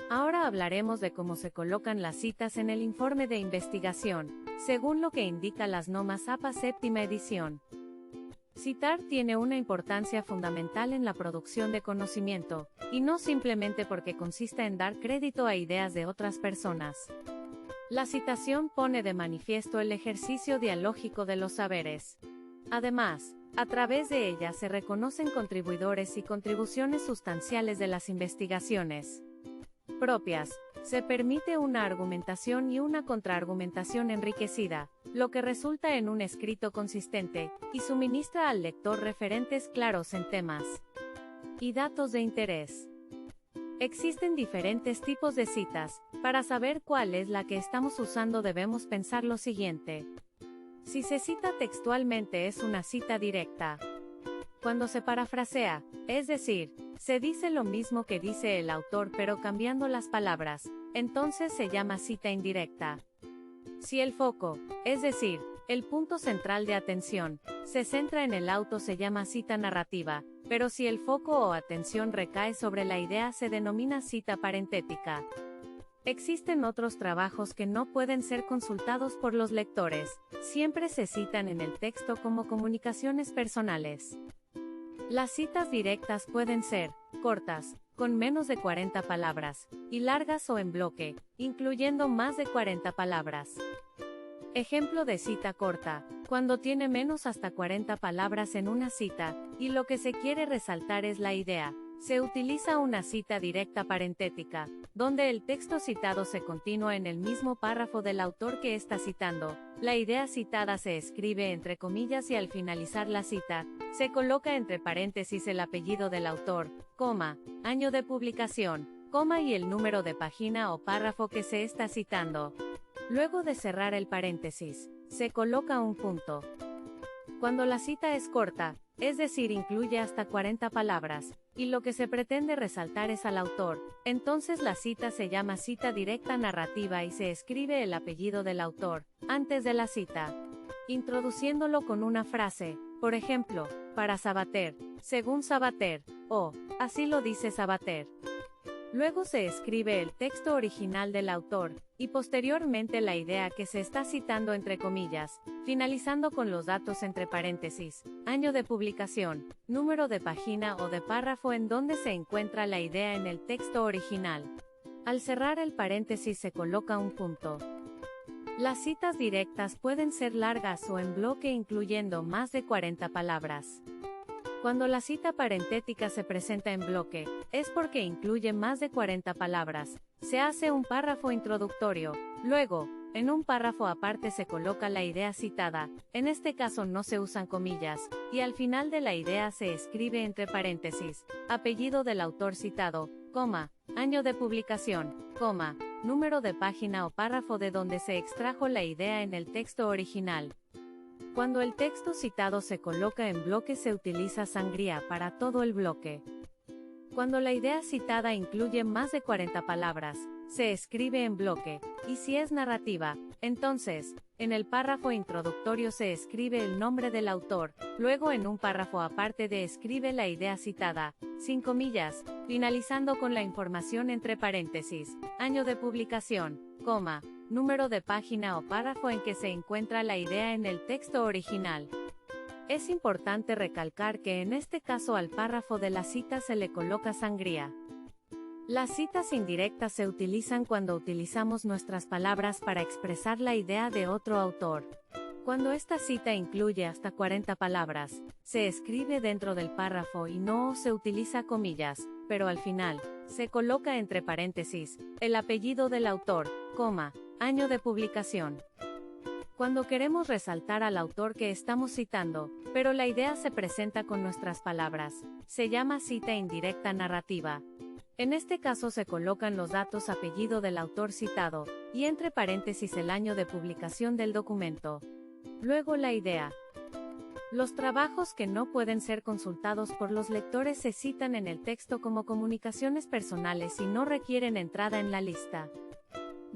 Ahora hablaremos de cómo se colocan las citas en el informe de investigación, según lo que indica las normas APA séptima edición. Citar tiene una importancia fundamental en la producción de conocimiento, y no simplemente porque consista en dar crédito a ideas de otras personas. La citación pone de manifiesto el ejercicio dialógico de los saberes. Además, a través de ella se reconocen contribuidores y contribuciones sustanciales de las investigaciones propias. Se permite una argumentación y una contraargumentación enriquecida, lo que resulta en un escrito consistente, y suministra al lector referentes claros en temas y datos de interés. Existen diferentes tipos de citas. Para saber cuál es la que estamos usando debemos pensar lo siguiente. Si se cita textualmente es una cita directa. Cuando se parafrasea, es decir, se dice lo mismo que dice el autor pero cambiando las palabras, entonces se llama cita indirecta. Si el foco, es decir, el punto central de atención, se centra en el autor se llama cita narrativa, pero si el foco o atención recae sobre la idea se denomina cita parentética. Existen otros trabajos que no pueden ser consultados por los lectores, siempre se citan en el texto como comunicaciones personales. Las citas directas pueden ser cortas, con menos de 40 palabras, y largas o en bloque, incluyendo más de 40 palabras. Ejemplo de cita corta, cuando tiene menos hasta 40 palabras en una cita, y lo que se quiere resaltar es la idea. Se utiliza una cita directa parentética, donde el texto citado se continúa en el mismo párrafo del autor que está citando. La idea citada se escribe entre comillas y al finalizar la cita, se coloca entre paréntesis el apellido del autor, coma, año de publicación, coma y el número de página o párrafo que se está citando. Luego de cerrar el paréntesis, se coloca un punto. Cuando la cita es corta, es decir, incluye hasta 40 palabras, y lo que se pretende resaltar es al autor, entonces la cita se llama cita directa narrativa y se escribe el apellido del autor, antes de la cita, introduciéndolo con una frase, por ejemplo, para Sabater, según Sabater, o, así lo dice Sabater. Luego se escribe el texto original del autor, y posteriormente la idea que se está citando entre comillas, finalizando con los datos entre paréntesis, año de publicación, número de página o de párrafo en donde se encuentra la idea en el texto original. Al cerrar el paréntesis se coloca un punto. Las citas directas pueden ser largas o en bloque incluyendo más de 40 palabras. Cuando la cita parentética se presenta en bloque, es porque incluye más de 40 palabras, se hace un párrafo introductorio, luego, en un párrafo aparte se coloca la idea citada, en este caso no se usan comillas, y al final de la idea se escribe entre paréntesis, apellido del autor citado, coma, año de publicación, coma, número de página o párrafo de donde se extrajo la idea en el texto original. Cuando el texto citado se coloca en bloque se utiliza sangría para todo el bloque. Cuando la idea citada incluye más de 40 palabras, se escribe en bloque, y si es narrativa, entonces, en el párrafo introductorio se escribe el nombre del autor, luego en un párrafo aparte escribe la idea citada, sin comillas, finalizando con la información entre paréntesis, año de publicación, coma, número de página o párrafo en que se encuentra la idea en el texto original. Es importante recalcar que en este caso al párrafo de la cita se le coloca sangría. Las citas indirectas se utilizan cuando utilizamos nuestras palabras para expresar la idea de otro autor. Cuando esta cita incluye hasta 40 palabras, se escribe dentro del párrafo y no se utiliza comillas, pero al final, se coloca entre paréntesis, el apellido del autor, coma, año de publicación. Cuando queremos resaltar al autor que estamos citando, pero la idea se presenta con nuestras palabras, se llama cita indirecta narrativa. En este caso se colocan los datos apellido del autor citado, y entre paréntesis el año de publicación del documento. Luego la idea. Los trabajos que no pueden ser consultados por los lectores se citan en el texto como comunicaciones personales y no requieren entrada en la lista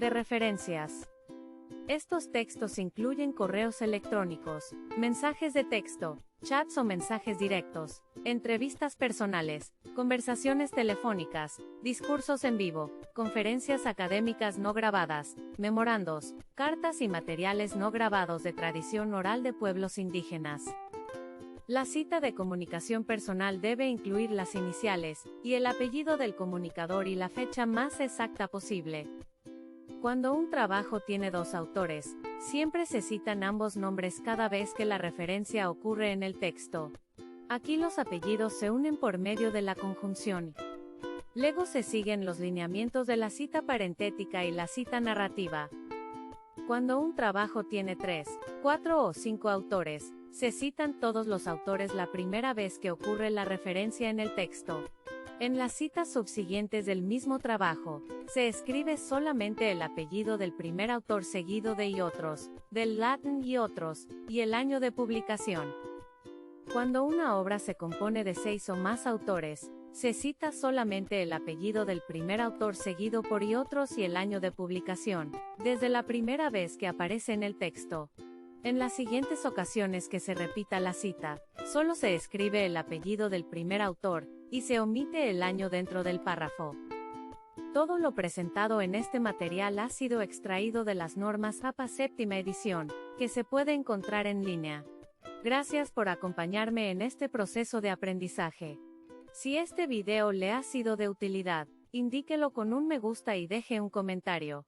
de referencias. Estos textos incluyen correos electrónicos, mensajes de texto, chats o mensajes directos, entrevistas personales, conversaciones telefónicas, discursos en vivo, conferencias académicas no grabadas, memorandos, cartas y materiales no grabados de tradición oral de pueblos indígenas. La cita de comunicación personal debe incluir las iniciales y el apellido del comunicador y la fecha más exacta posible. Cuando un trabajo tiene dos autores, siempre se citan ambos nombres cada vez que la referencia ocurre en el texto. Aquí los apellidos se unen por medio de la conjunción. Luego se siguen los lineamientos de la cita parentética y la cita narrativa. Cuando un trabajo tiene 3, 4 o 5 autores, se citan todos los autores la primera vez que ocurre la referencia en el texto. En las citas subsiguientes del mismo trabajo, se escribe solamente el apellido del primer autor seguido de y otros, del latín y otros, y el año de publicación. Cuando una obra se compone de 6 o más autores, se cita solamente el apellido del primer autor seguido por y otros y el año de publicación, desde la primera vez que aparece en el texto. En las siguientes ocasiones que se repita la cita, solo se escribe el apellido del primer autor, y se omite el año dentro del párrafo. Todo lo presentado en este material ha sido extraído de las normas APA séptima edición, que se puede encontrar en línea. Gracias por acompañarme en este proceso de aprendizaje. Si este video le ha sido de utilidad, indíquelo con un me gusta y deje un comentario.